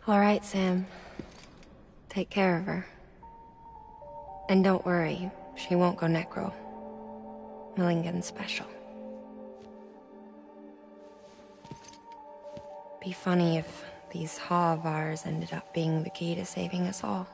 All right, Sam. Take care of her. And don't worry, she won't go necro. Millingen's special. Be funny if these Ha of ours ended up being the key to saving us all.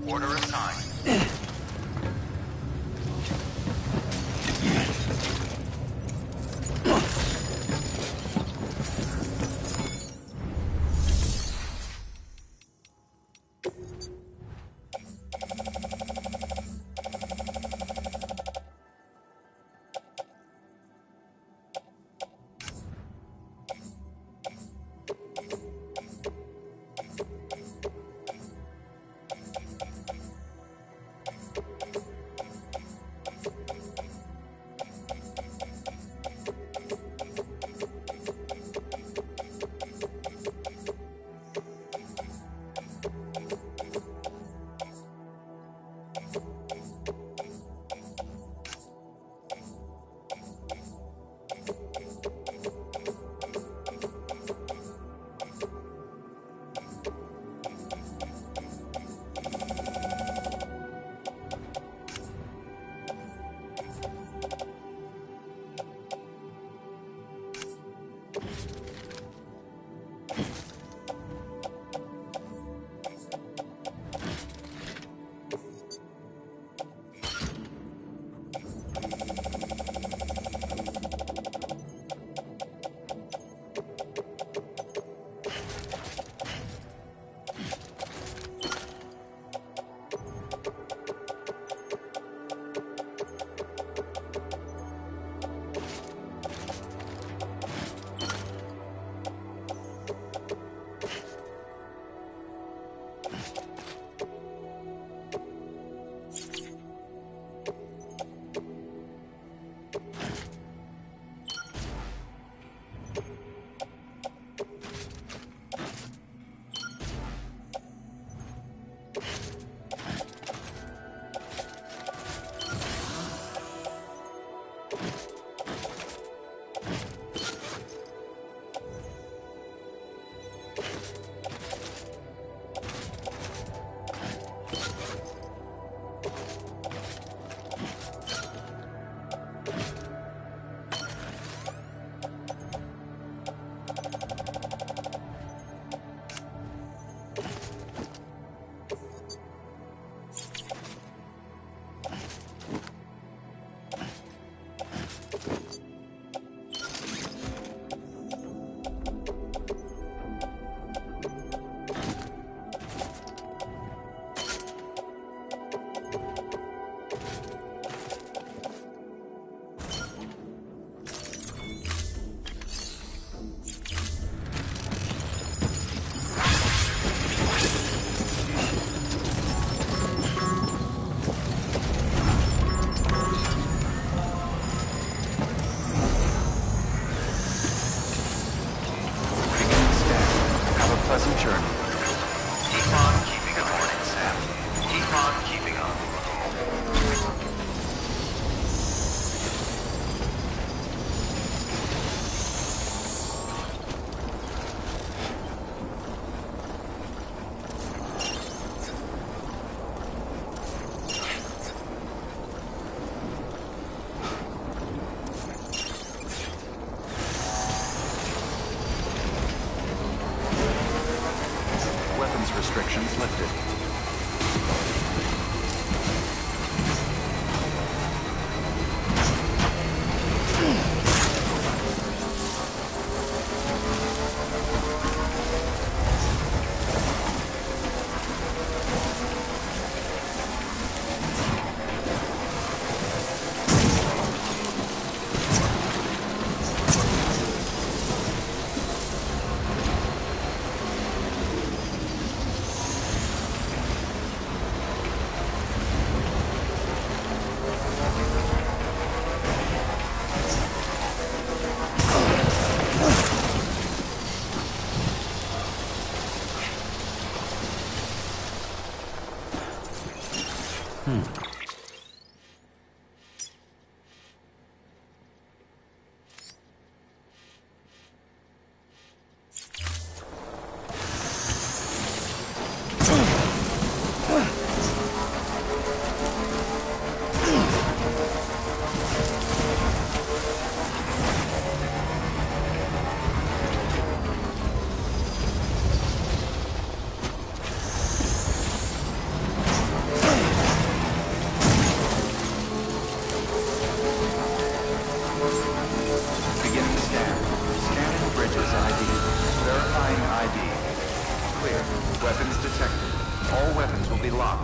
Order assigned.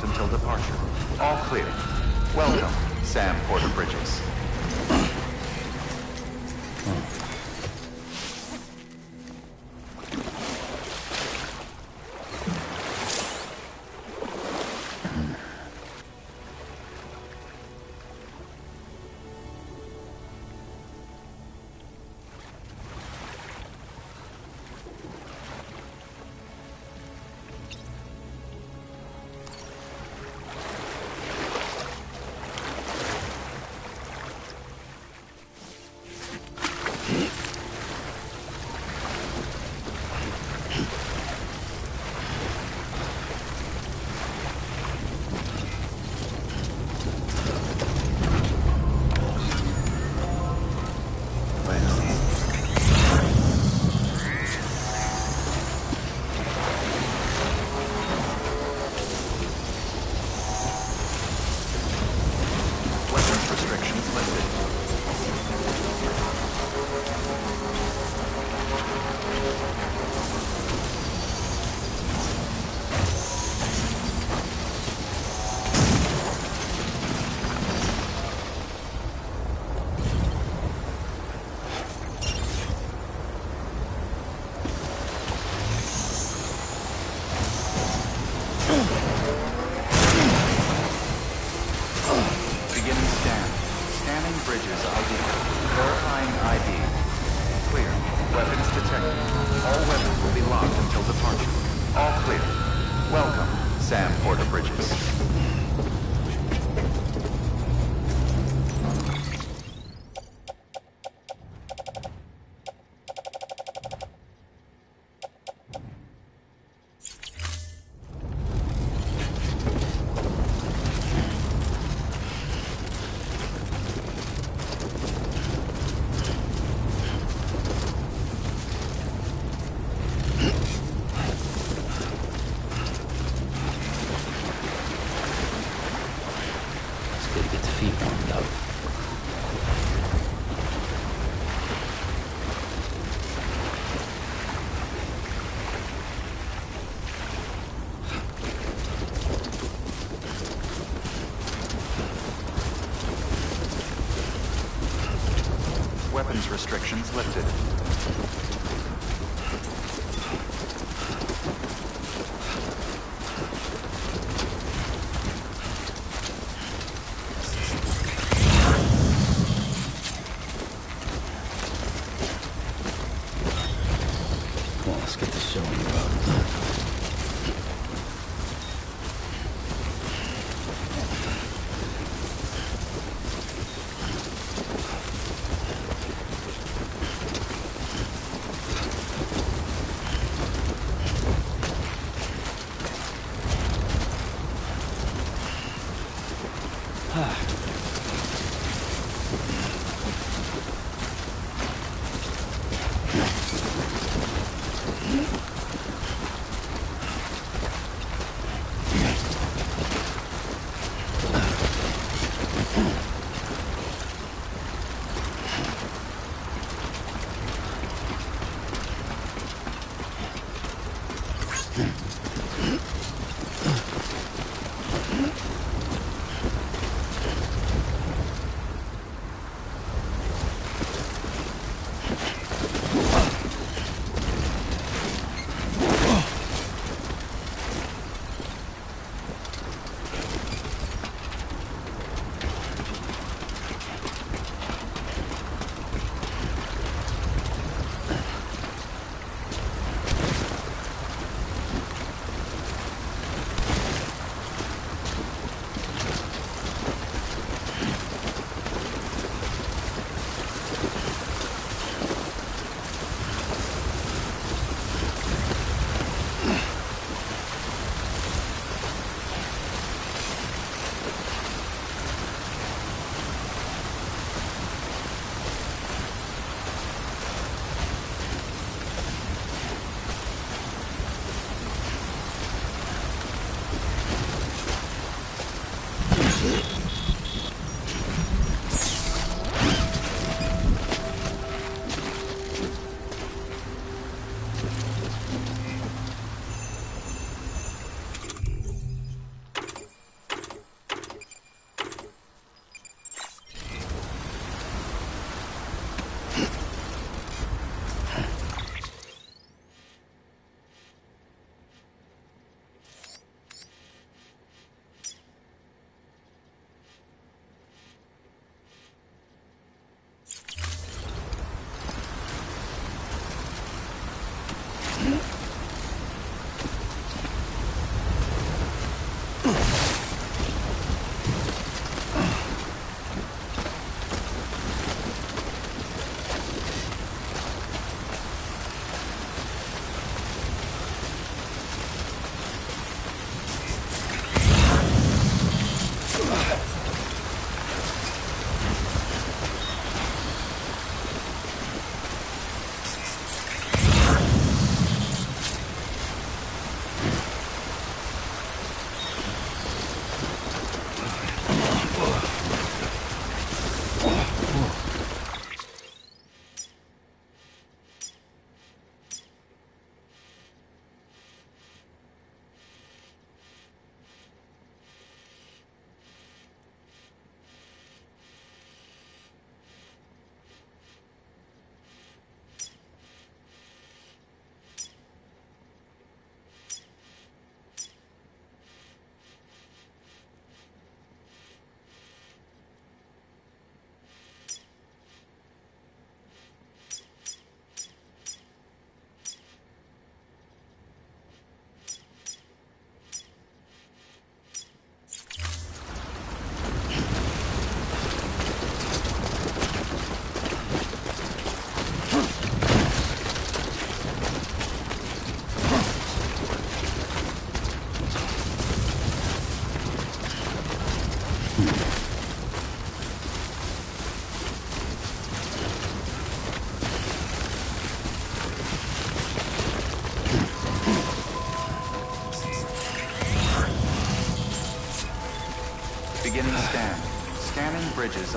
locked until departure. All clear. Welcome, Sam Porter Bridges. Weapons restrictions lifted. Come on, let's get this show on the road.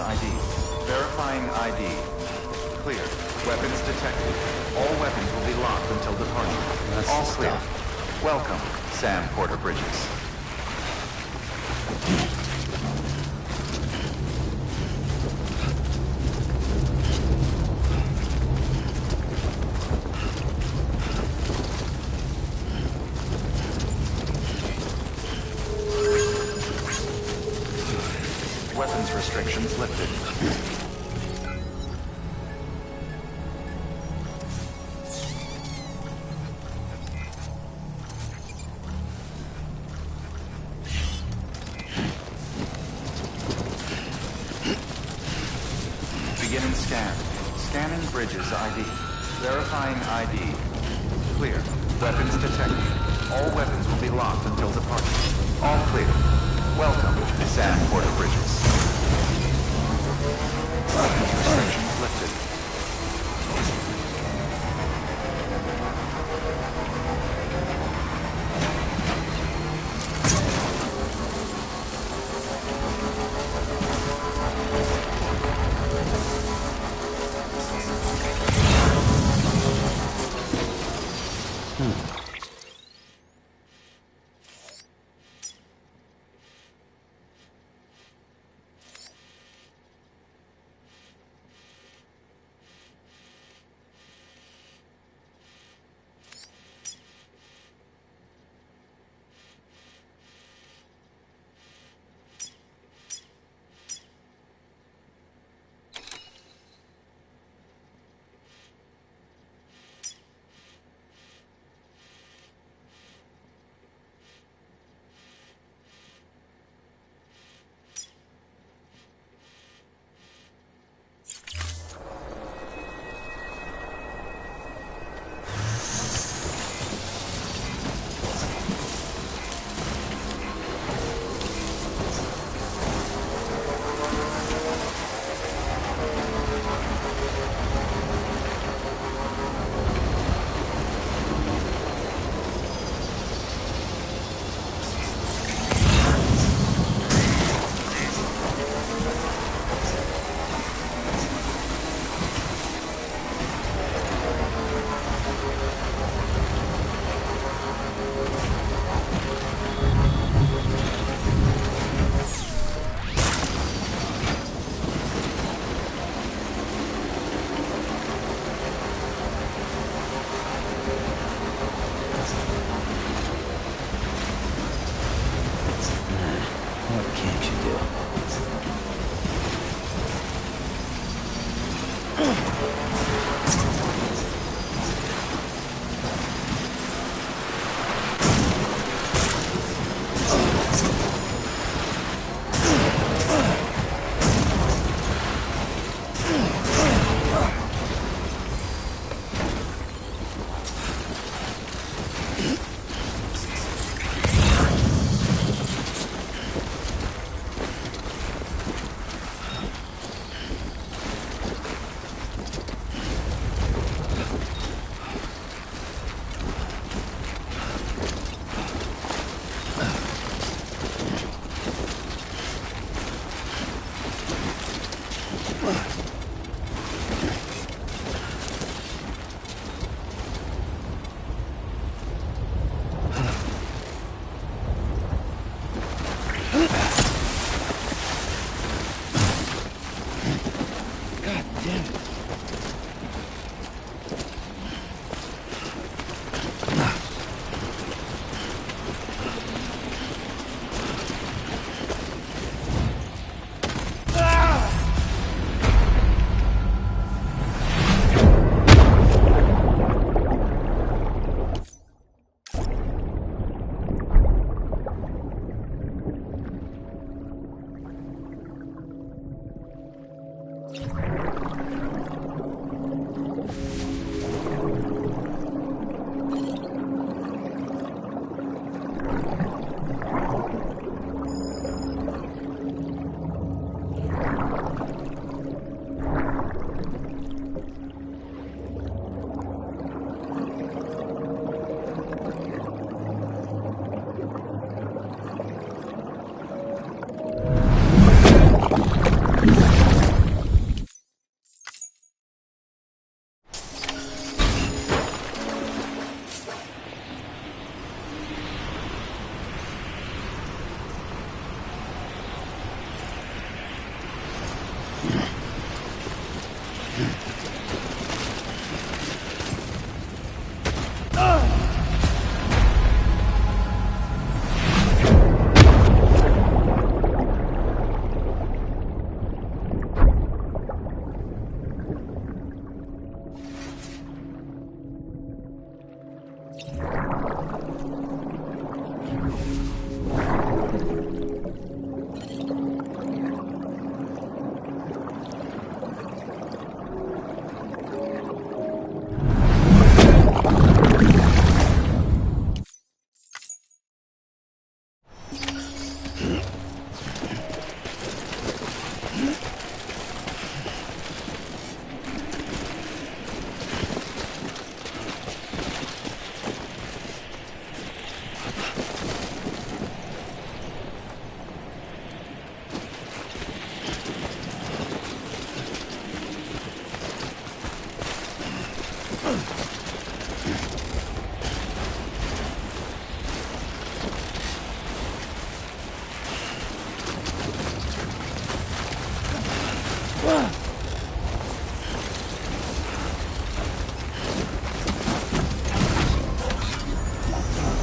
ID. Verifying ID. Clear. Weapons detected. All weapons will be locked until departure. That's All the clear. stuff. Welcome, Sam Porter Bridges. Weapons restrictions lifted. Beginning scan. Scanning Bridges ID. Verifying ID. Clear. Weapons detected. All weapons will be locked until departure. All clear. Welcome, Sam Porter Bridges. Weapons restrictions lifted. What can't you do? God damn it.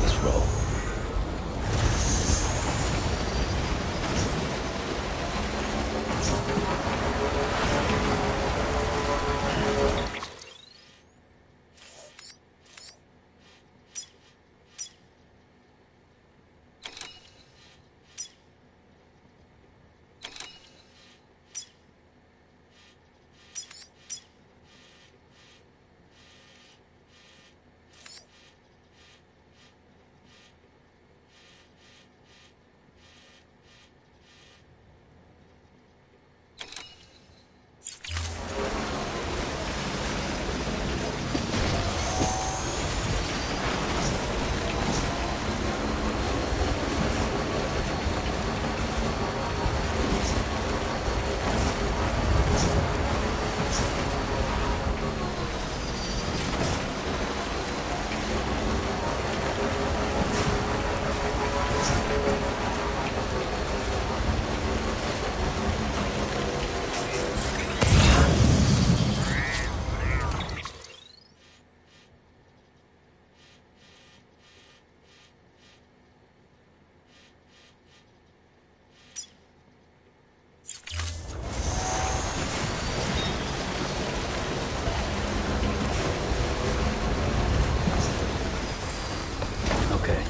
Let's roll. Okay.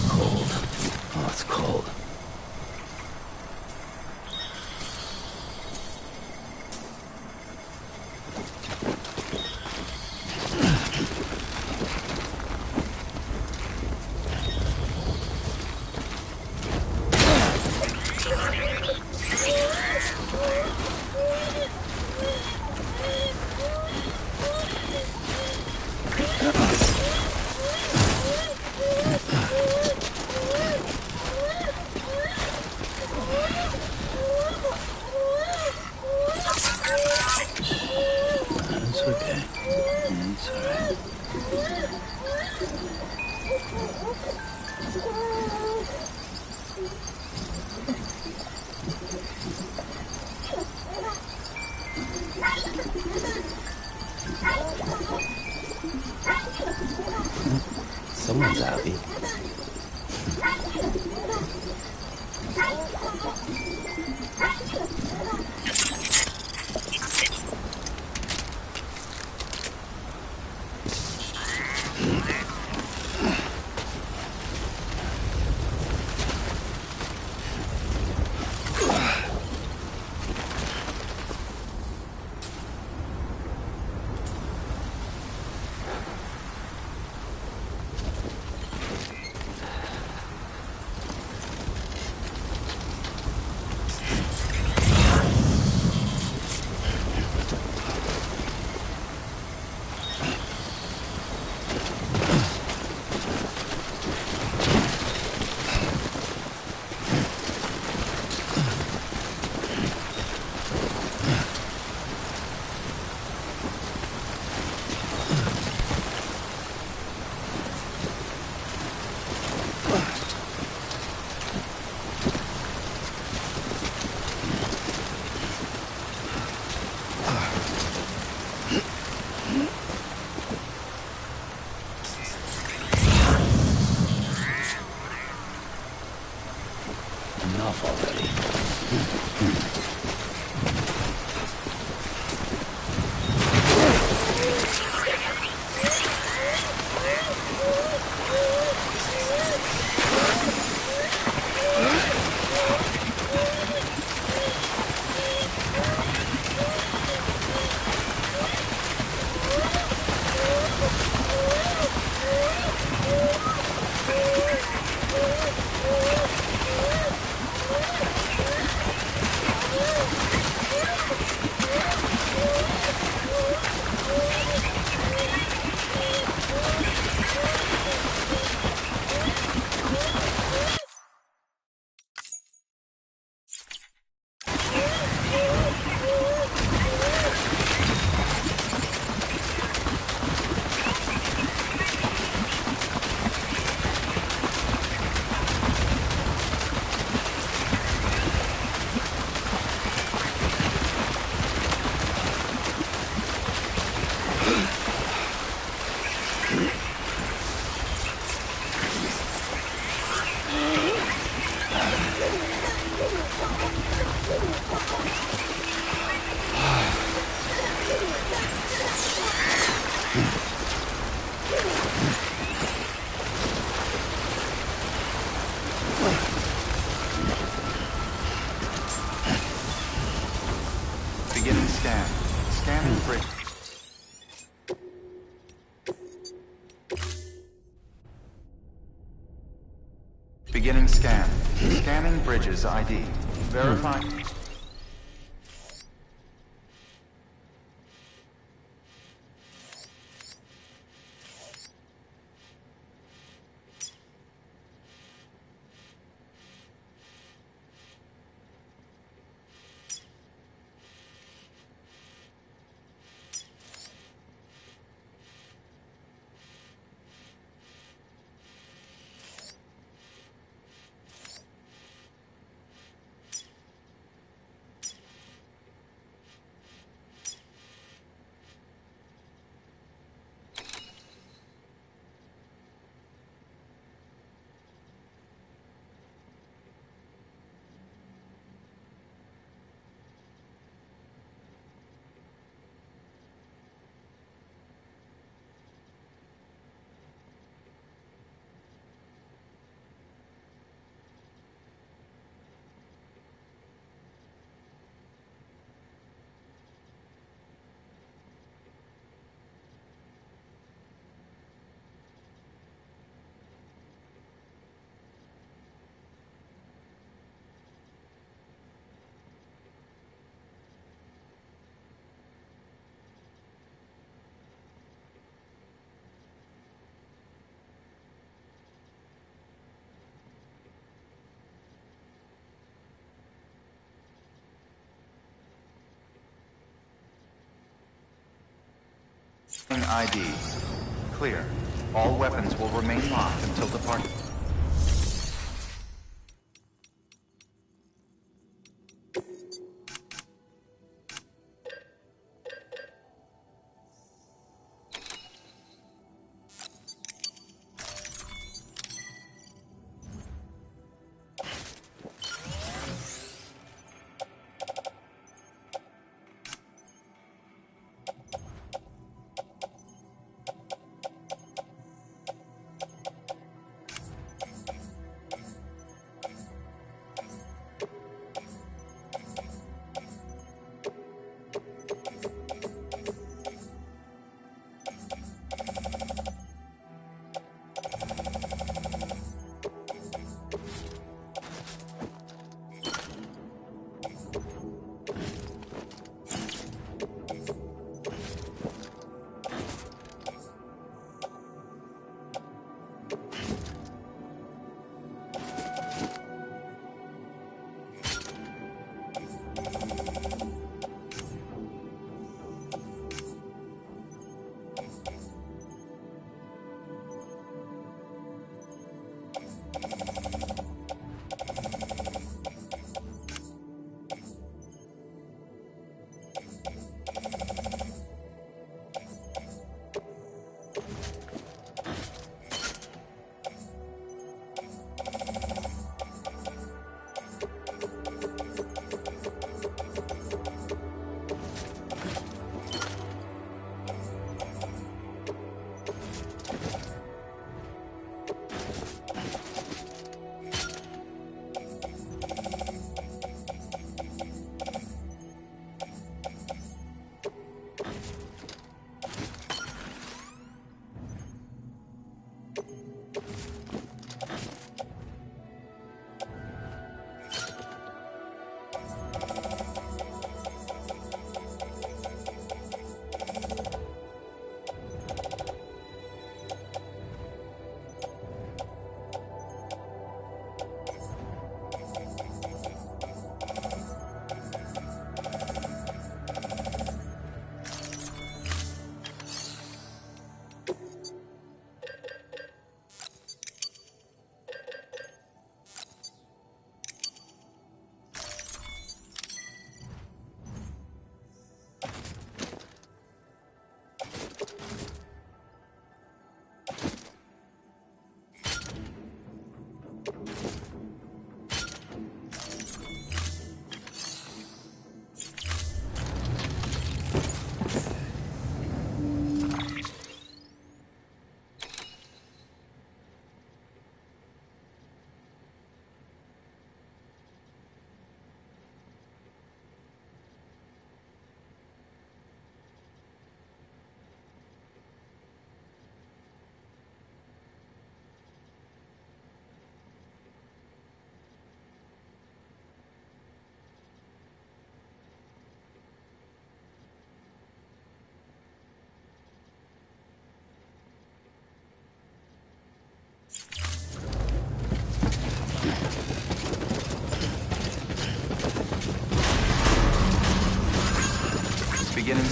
Cold. Oh, it's cold. It's okay. It's all right. Someone's happy. Beginning scan. Scanning bridge. Beginning scan. Scanning bridges ID. Verifying. ID. Clear. All weapons will remain locked until departure.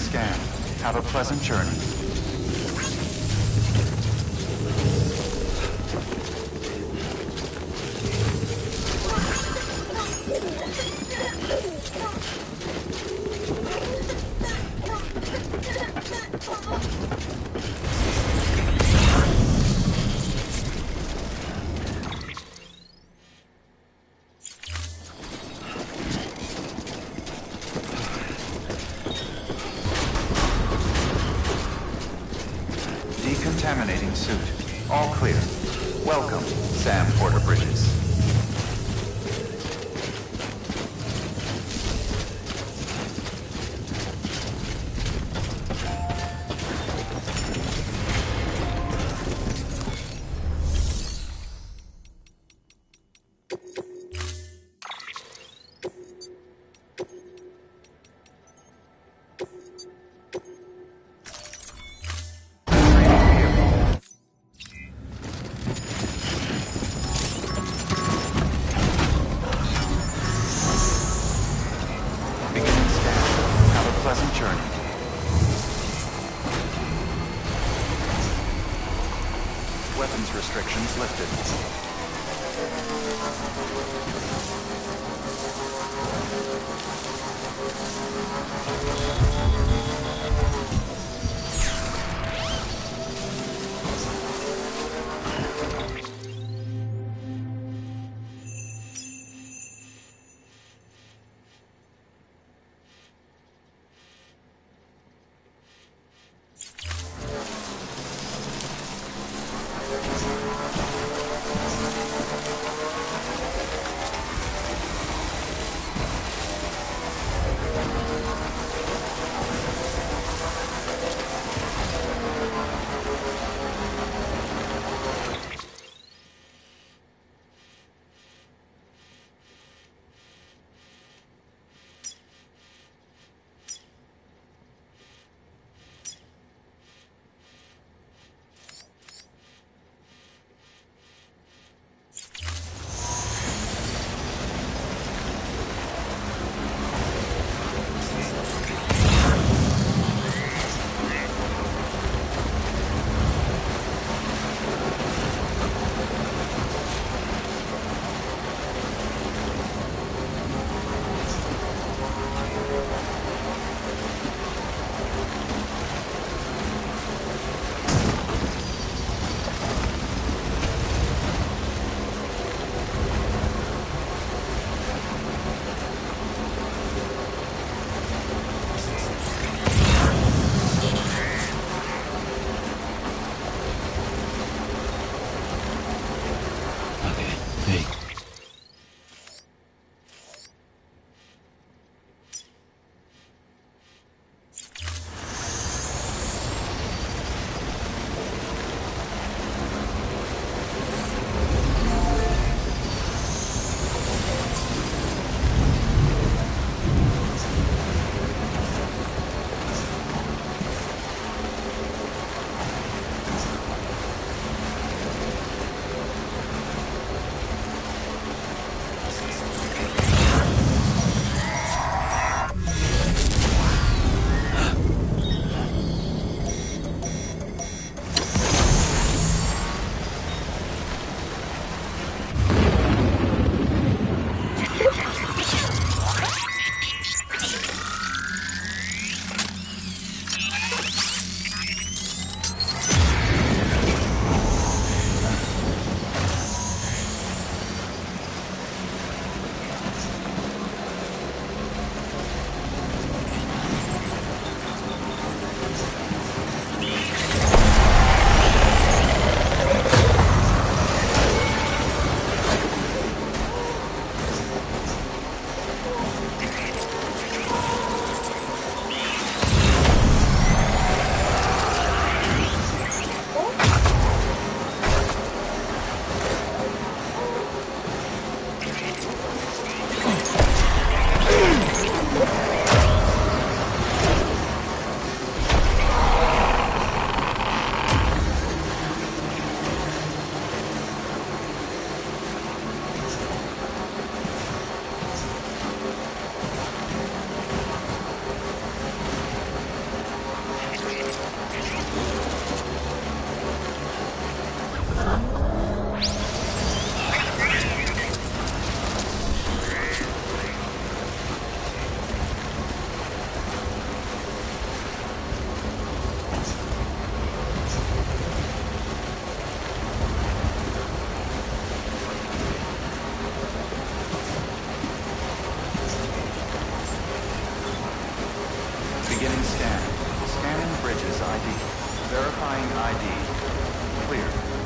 scan. Have a pleasant journey. Decontaminating suit. All clear. Welcome, Sam Porter Bridges. Beginning scan. Have a pleasant journey. Weapons restrictions lifted.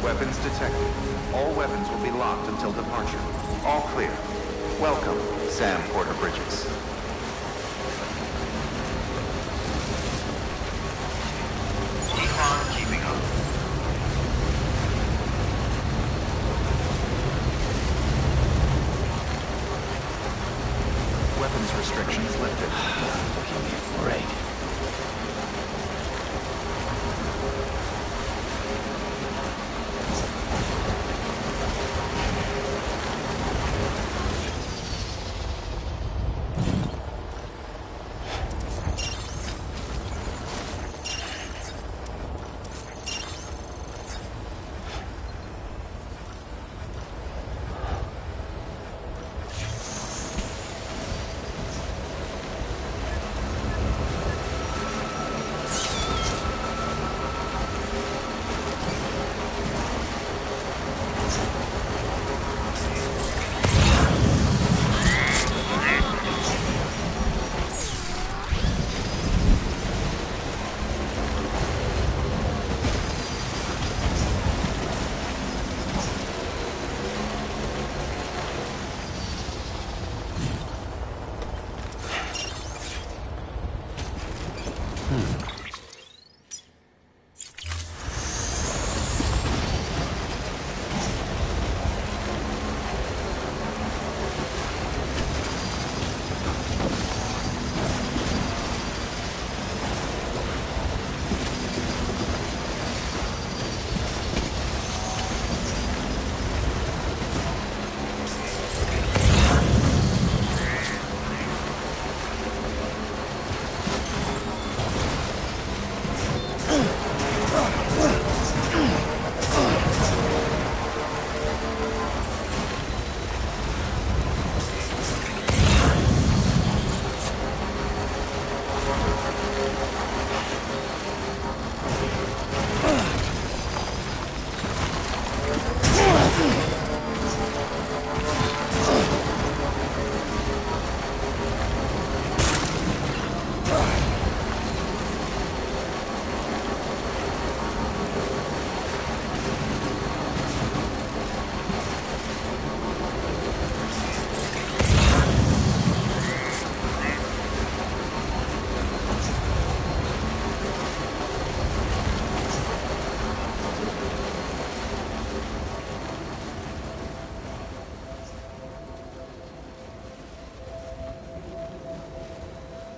Weapons detected. All weapons will be locked until departure. All clear. Welcome, Sam Porter Bridges. Keep on keeping up. Weapons restrictions lifted. Give me a break.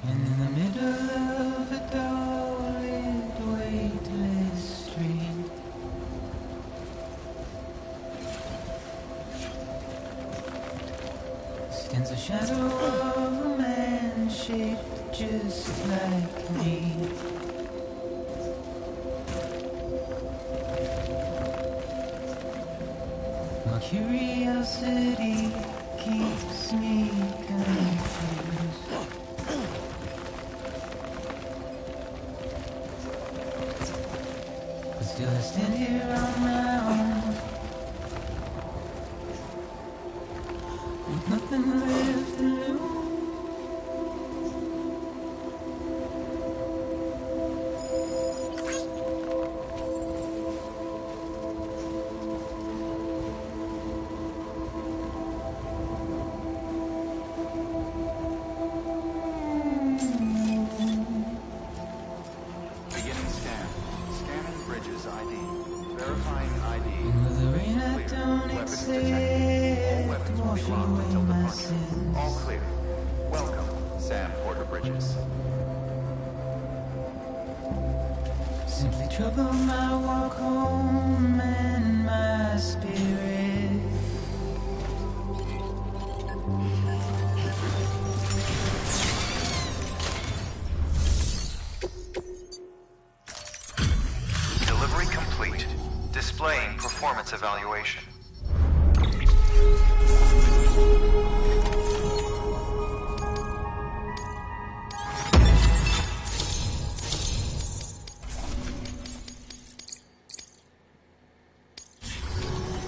In the middle of a dull-lit, weightless street, stands a shadow of a man shaped just like me. My curiosity keeps me confused. But still I stand here on my own, with nothing left to lose. Beginning scan. Scanning Bridges ID. Verifying ID. And with the rain I Clear. don't Weapons detected. All accept, weapons will be washing locked away until my departure. sins. All clear. Welcome, Sam Porter Bridges. Simply trouble my walk home and my spirit. Delivery complete. Displaying performance evaluation.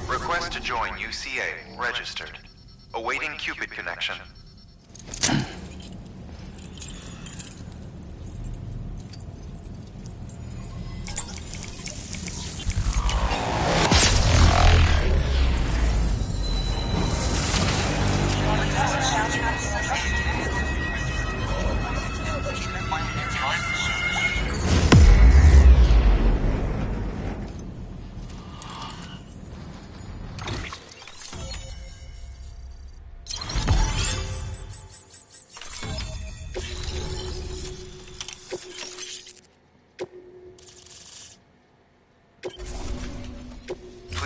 Request to join UCA. Registered. Awaiting Cupid connection.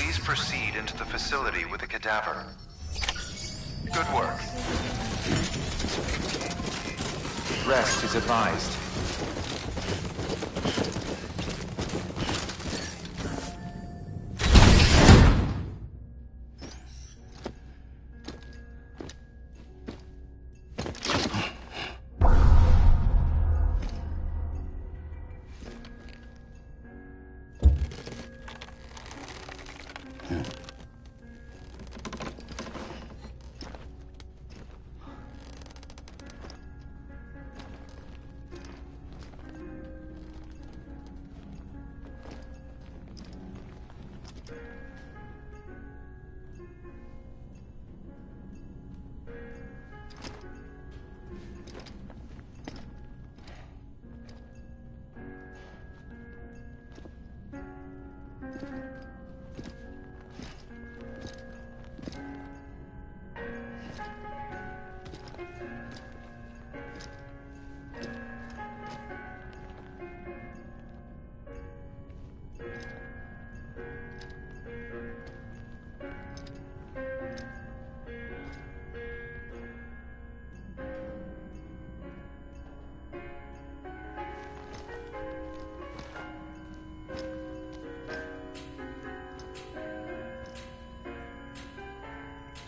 Please proceed into the facility with the cadaver. Good work. Rest is advised.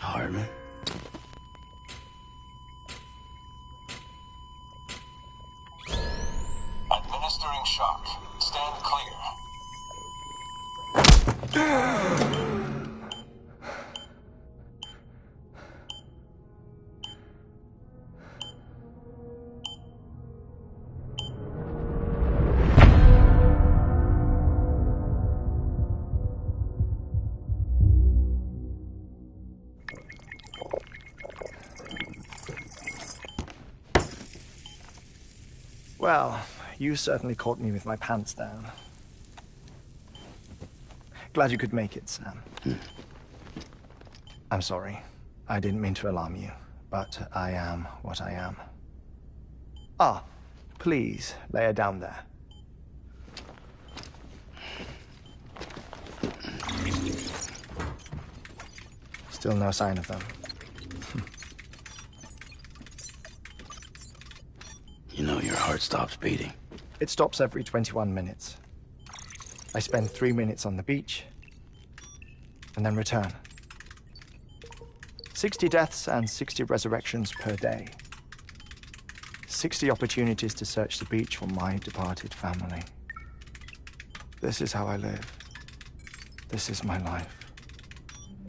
Hardman? Administering shock. Stand clear. Well, you certainly caught me with my pants down. Glad you could make it, Sam. I'm sorry. I didn't mean to alarm you, but I am what I am. Ah, please, lay her down there. Still no sign of them. You know, your heart stops beating. It stops every 21 minutes. I spend 3 minutes on the beach, and then return. 60 deaths and 60 resurrections per day. 60 opportunities to search the beach for my departed family. This is how I live. This is my life.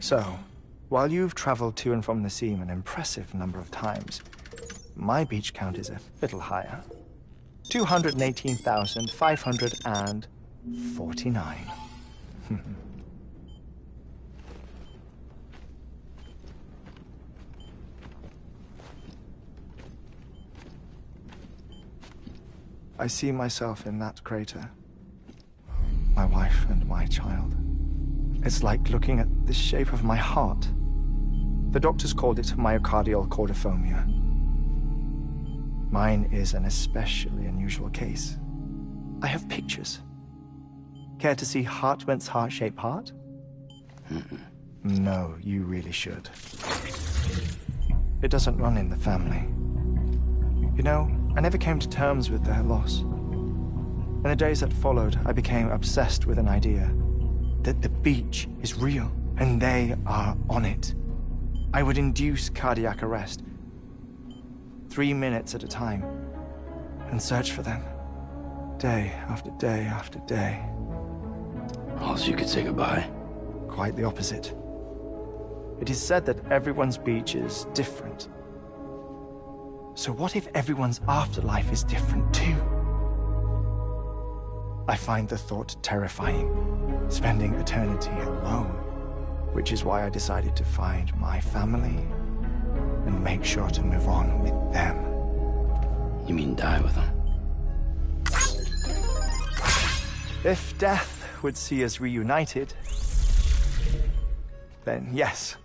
So, while you've traveled to and from the seam an impressive number of times, my beach count is a little higher. 218,549. I see myself in that crater. My wife and my child. It's like looking at the shape of my heart. The doctors called it myocardial cordiformia. Mine is an especially unusual case. I have pictures. Care to see Hartman's heart-shaped heart? No, you really should. It doesn't run in the family. You know, I never came to terms with their loss. In the days that followed, I became obsessed with an idea that the beach is real, and they are on it. I would induce cardiac arrest, 3 minutes at a time, and search for them, day after day after day. Also, you could say goodbye. Quite the opposite. It is said that everyone's beach is different. So what if everyone's afterlife is different too? I find the thought terrifying, spending eternity alone, which is why I decided to find my family and make sure to move on with them. You mean die with them? If death would see us reunited, then yes.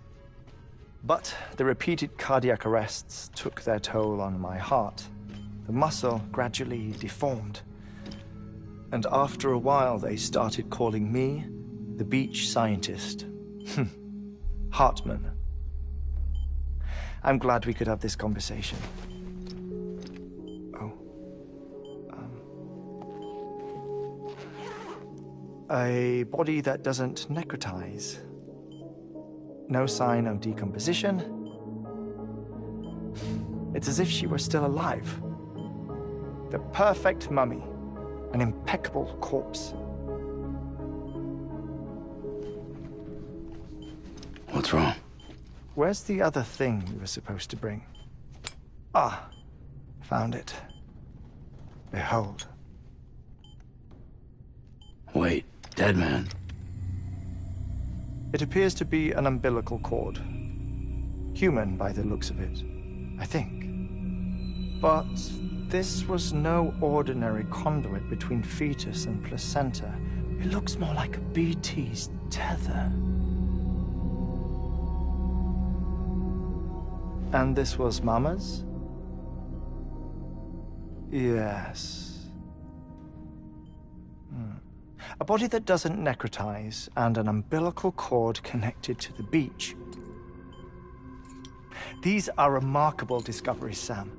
But the repeated cardiac arrests took their toll on my heart. The muscle gradually deformed. And after a while, they started calling me the beach scientist. Hartman. I'm glad we could have this conversation. Oh. A body that doesn't necrotize. No sign of decomposition. It's as if she were still alive. The perfect mummy. An impeccable corpse. What's wrong? Where's the other thing we were supposed to bring? Ah, found it. Behold. Wait, dead man. It appears to be an umbilical cord. Human by the looks of it, I think. But this was no ordinary conduit between fetus and placenta. It looks more like a BT's tether. And this was Mama's? Yes. A body that doesn't necrotize and an umbilical cord connected to the beach. These are remarkable discoveries, Sam.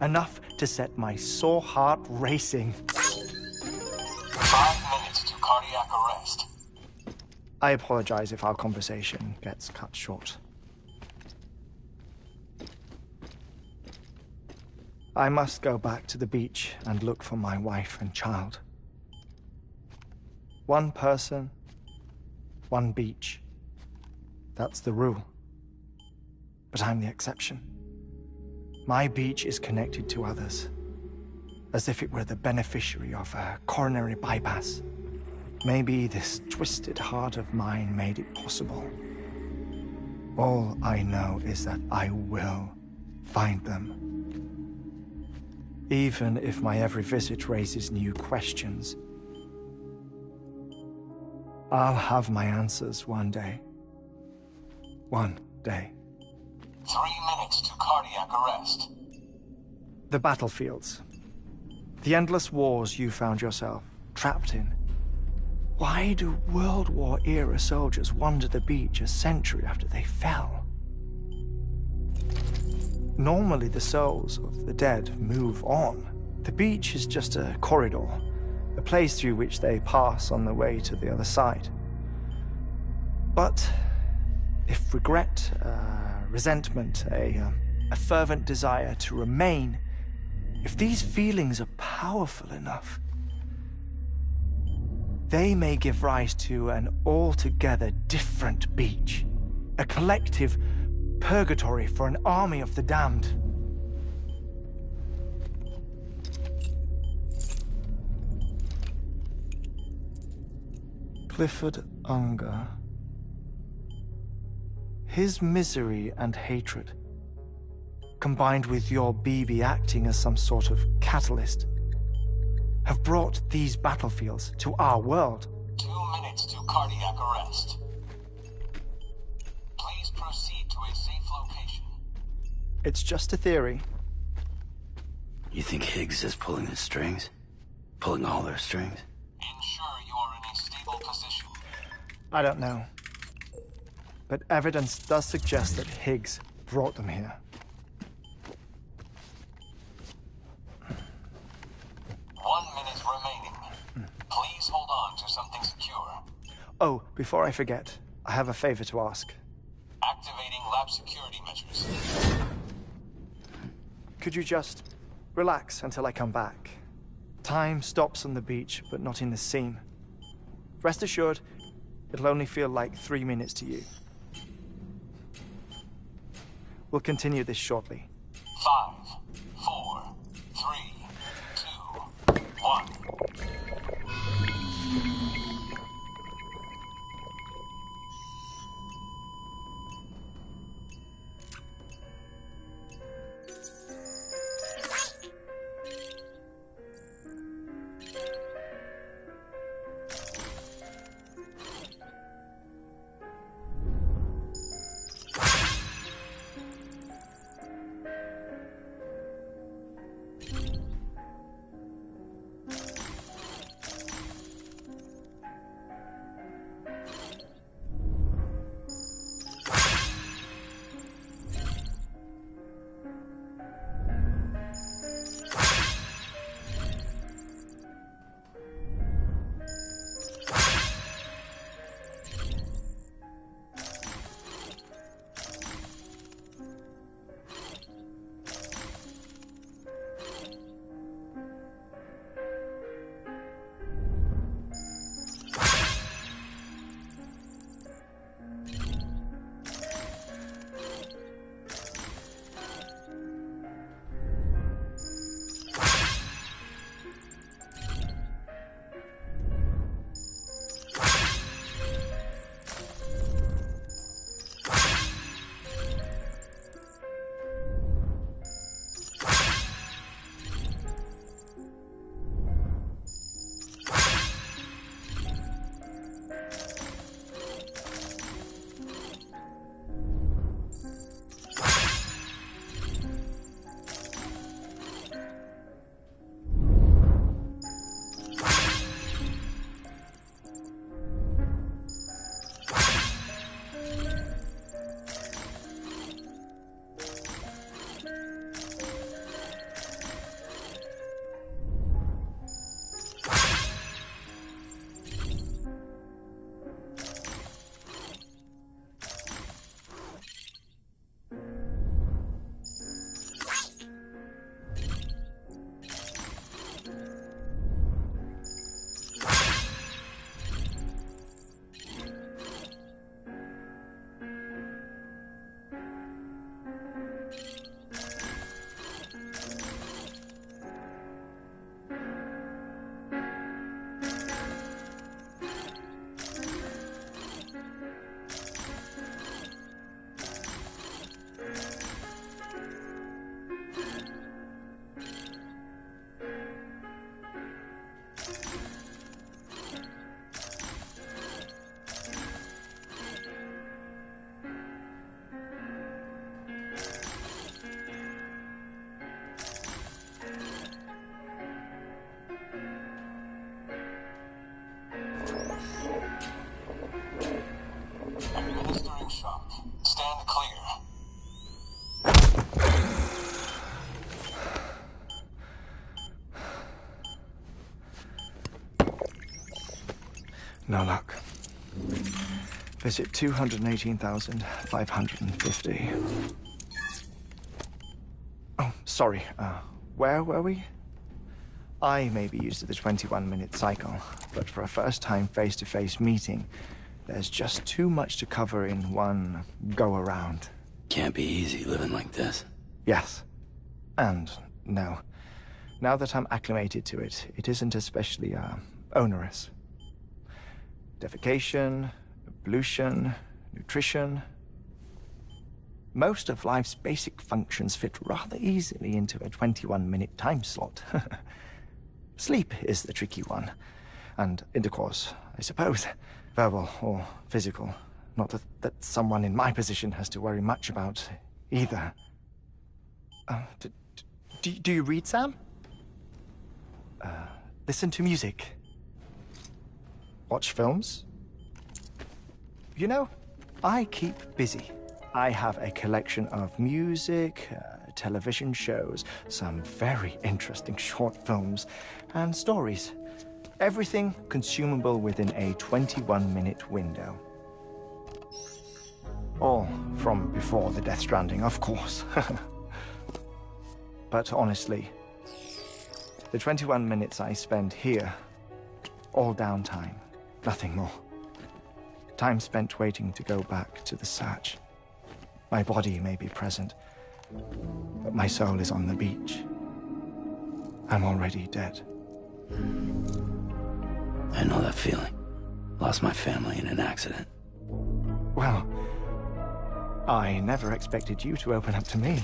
Enough to set my sore heart racing. 5 minutes to cardiac arrest. I apologize if our conversation gets cut short. I must go back to the beach and look for my wife and child. One person, one beach. That's the rule. But I'm the exception. My beach is connected to others, as if it were the beneficiary of a coronary bypass. Maybe this twisted heart of mine made it possible. All I know is that I will find them. Even if my every visit raises new questions, I'll have my answers one day. One day. 3 minutes to cardiac arrest. The battlefields. The endless wars you found yourself trapped in. Why do World War-era soldiers wander the beach a century after they fell? Normally, the souls of the dead move on. The beach is just a corridor, a place through which they pass on the way to the other side. But if regret, resentment, a fervent desire to remain, if these feelings are powerful enough, they may give rise to an altogether different beach, a collective purgatory for an army of the damned. Clifford Unger. His misery and hatred, combined with your BB acting as some sort of catalyst, have brought these battlefields to our world. 2 minutes to cardiac arrest. Please proceed to a safe location. It's just a theory. You think Higgs is pulling the strings? Pulling all their strings? Ensure you are in a stable position. I don't know. But evidence does suggest that Higgs brought them here. 1 minute remaining. Please hold on to something secure. Oh, before I forget, I have a favor to ask. Activating lab security measures. Could you just relax until I come back? Time stops on the beach, but not in the scene. Rest assured, it'll only feel like 3 minutes to you. We'll continue this shortly. 5, 4, 3, 2, 1. No luck. Visit 218,550. Oh, sorry. Where were we? I may be used to the 21-minute cycle, but for a first-time face-to-face meeting, there's just too much to cover in one go-around. Can't be easy living like this. Yes. And no. Now that I'm acclimated to it, it isn't especially, onerous. Defecation, pollution, nutrition. Most of life's basic functions fit rather easily into a 21-minute time slot. Sleep is the tricky one. And intercourse, I suppose. Verbal or physical. Not that someone in my position has to worry much about either. Do you read, Sam? Listen to music. Watch films. You know, I keep busy. I have a collection of music, television shows, some very interesting short films, and stories. Everything consumable within a 21-minute window. All from before the Death Stranding, of course. But honestly, the 21 minutes I spend here, all downtime, nothing more. Time spent waiting to go back to the search. My body may be present, but my soul is on the beach. I'm already dead. I know that feeling. Lost my family in an accident. Well, I never expected you to open up to me.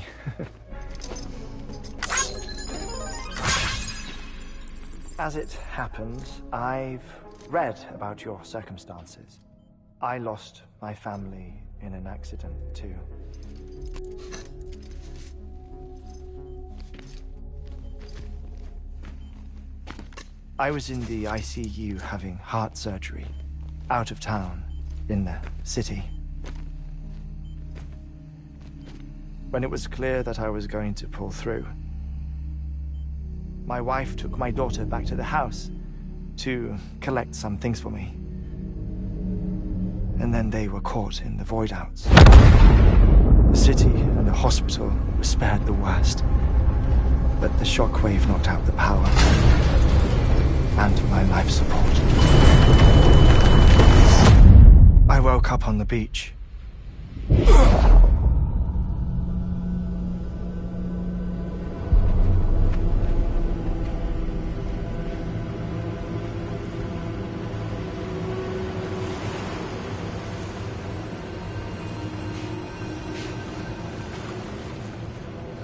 As it happens, I've read about your circumstances. I lost my family in an accident, too. I was in the ICU having heart surgery, out of town, in the city. When it was clear that I was going to pull through, my wife took my daughter back to the house to collect some things for me. And then they were caught in the void-outs. The city and the hospital were spared the worst, but the shockwave knocked out the power and my life support. I woke up on the beach.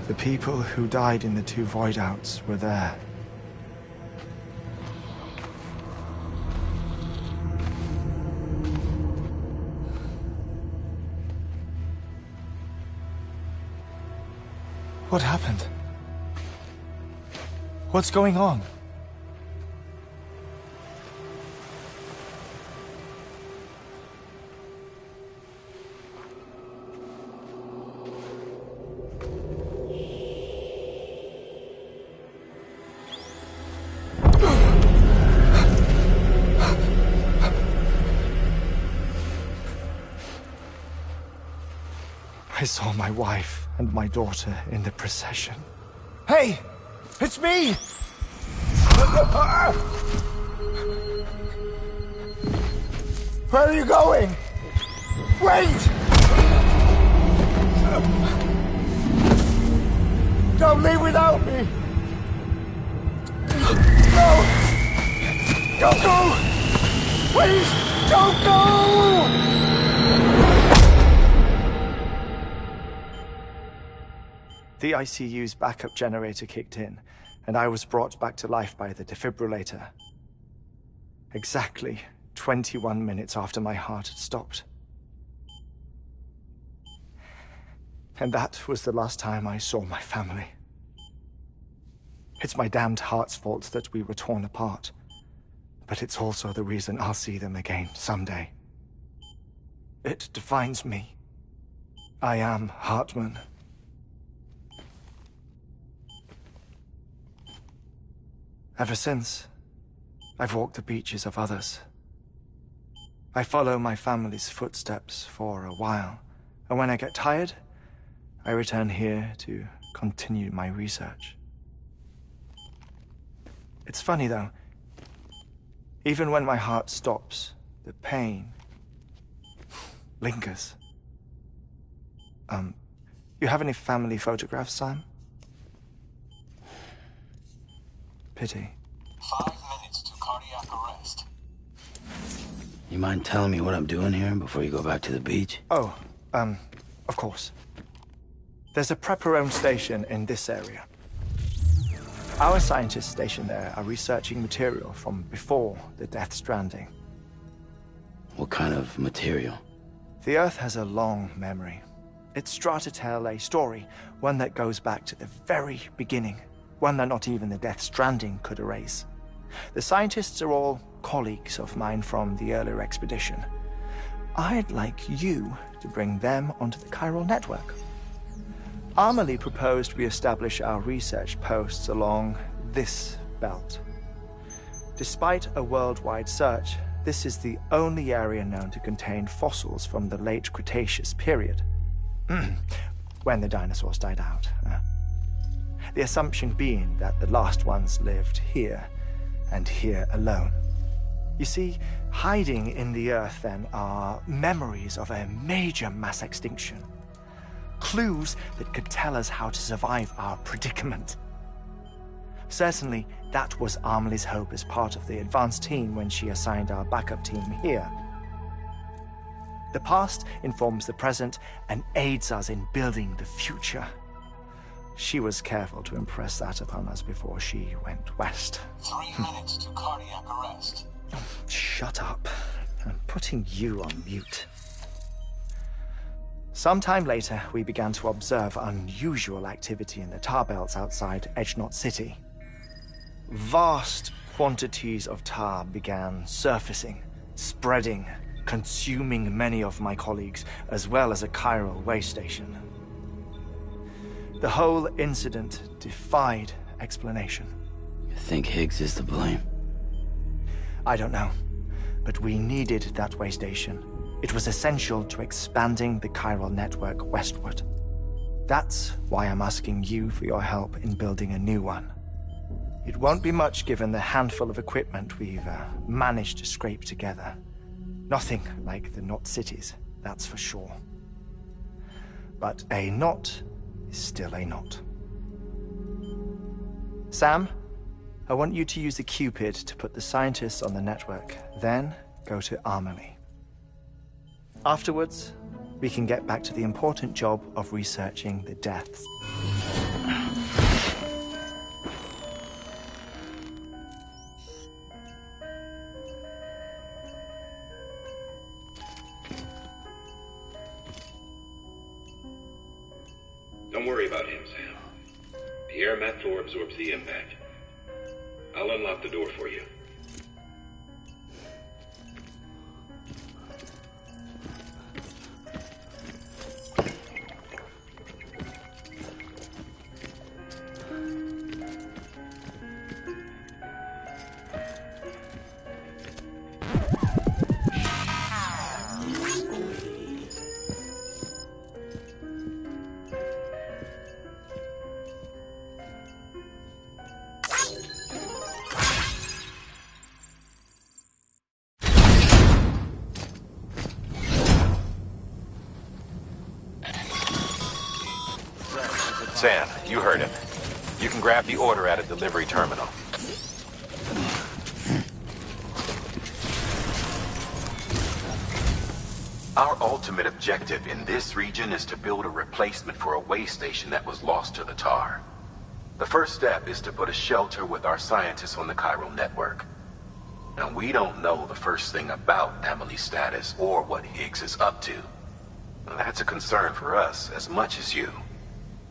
The people who died in the two void-outs were there. What happened? What's going on? I saw my wife and my daughter in the procession. Hey! It's me! Where are you going? Wait! Don't leave without me! No! Don't go! Please, don't go! The ICU's backup generator kicked in, and I was brought back to life by the defibrillator. Exactly 21 minutes after my heart had stopped. And that was the last time I saw my family. It's my damned heart's fault that we were torn apart, but it's also the reason I'll see them again someday. It defines me. I am Hartman. Ever since, I've walked the beaches of others, I follow my family's footsteps for a while, and when I get tired, I return here to continue my research. It's funny, though. Even when my heart stops, the pain lingers. You have any family photographs, Sam? Pity. 5 minutes to cardiac arrest. You mind telling me what I'm doing here before you go back to the beach? Oh, of course. There's a prep-your-own station in this area. Our scientists stationed there are researching material from before the Death Stranding. What kind of material? The Earth has a long memory. It's trying to tell a story, one that goes back to the very beginning, one that not even the Death Stranding could erase. The scientists are all colleagues of mine from the earlier expedition. I'd like you to bring them onto the chiral network. Amelie proposed we establish our research posts along this belt. Despite a worldwide search, this is the only area known to contain fossils from the late Cretaceous period. When the dinosaurs died out. The assumption being that the last ones lived here, and here alone. You see, hiding in the Earth, then, are memories of a major mass extinction. Clues that could tell us how to survive our predicament. Certainly, that was Amelie's hope as part of the advanced team when she assigned our backup team here. The past informs the present and aids us in building the future. She was careful to impress that upon us before she went west. 3 minutes to cardiac arrest. Shut up. I'm putting you on mute. Sometime later, we began to observe unusual activity in the tar belts outside Edge Knot City. Vast quantities of tar began surfacing, spreading, consuming many of my colleagues, as well as a chiral way station. The whole incident defied explanation. You think Higgs is to blame? I don't know, but we needed that way station. It was essential to expanding the chiral network westward. That's why I'm asking you for your help in building a new one. It won't be much given the handful of equipment we've managed to scrape together. Nothing like the knot cities, that's for sure. But a knot is still a knot. Sam, I want you to use the Cupid to put the scientists on the network, then go to Amelie. Afterwards, we can get back to the important job of researching the deaths. Don't worry about him, Sam. The air mat floor absorbs the impact. I'll unlock the door for you. Sam, you heard him. You can grab the order at a delivery terminal. Our ultimate objective in this region is to build a replacement for a way station that was lost to the tar. The first step is to put a shelter with our scientists on the chiral network. Now, we don't know the first thing about Amelie's status or what Higgs is up to. Now, that's a concern for us as much as you.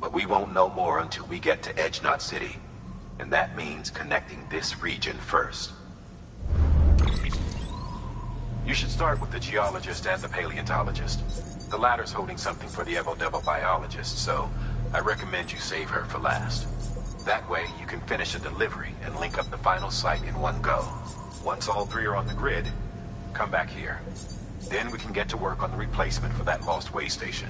But we won't know more until we get to Edge Knot City. And that means connecting this region first. You should start with the geologist and the paleontologist. The latter's holding something for the Evo-Devo biologist, so I recommend you save her for last. That way, you can finish a delivery and link up the final site in one go. Once all three are on the grid, come back here. Then we can get to work on the replacement for that lost way station.